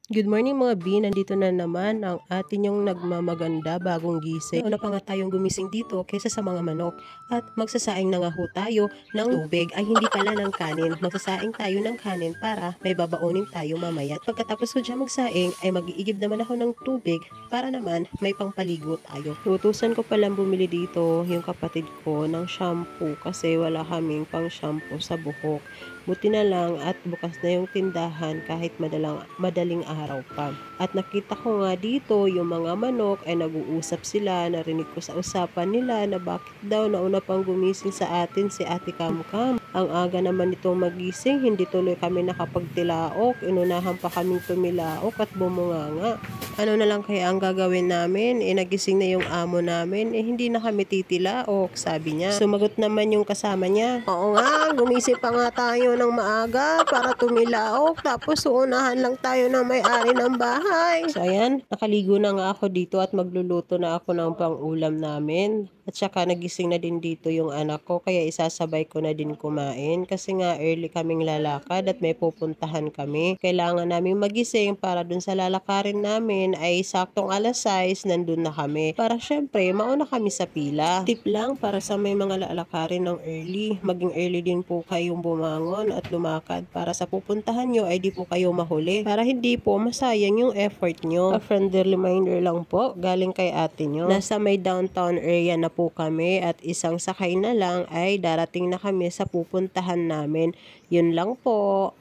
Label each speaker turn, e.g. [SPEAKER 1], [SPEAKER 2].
[SPEAKER 1] Good morning mga B, nandito na naman ang atin yung nagmamaganda bagong gising. Una pa nga tayong gumising dito kaysa sa mga manok at magsasaing na nga ho tayo ng tubig ay hindi pala ng kanin. Magsasaing tayo ng kanin para may babaunin tayo mamaya. At pagkatapos ko dyan magsaing ay mag-iigib naman ako ng tubig para naman may pangpaligo tayo. Utusan ko palang bumili dito yung kapatid ko ng shampoo kasi wala kaming pang shampoo sa buhok. Buti na lang at bukas na yung tindahan kahit madaling araw pa. At nakita ko nga dito yung mga manok ay nag-uusap sila. Narinig ko sa usapan nila na bakit daw nauna pang gumising sa atin si Ate Kamkam. Ang aga naman itong magising, hindi tuloy kami nakapagtilaok. Inunahan pa kaming tumilaok at bumunganga. Ano na lang kaya ang gagawin namin? Nagising na yung amo namin. Hindi na kami titilaok, sabi niya. Sumagot naman yung kasama niya. Oo nga, gumising pa nga tayo ng maaga para tumilaok. Tapos uunahan lang tayo ng may-ari ng bahay. So ayan, nakaligo na nga ako dito at magluluto na ako ng pang-ulam namin. At saka nagising na din dito yung anak ko kaya isasabay ko na din kumain. Kasi nga early kaming lalakad at may pupuntahan kami. Kailangan namin magising para dun sa lalakarin namin ay saktong alas 6 nandun na kami. Para syempre mauna kami sa pila. Tip lang para sa may mga lalakarin ng early. Maging early din po kayong bumangon at lumakad para sa pupuntahan nyo ay di po kayo mahuli. Para hindi po masayang yung effort nyo. A friendly reminder lang po galing kay ate nyo. Nasa may downtown area na po kami at isang sakay na lang ay darating na kami sa pupuntahan namin. Yun lang po.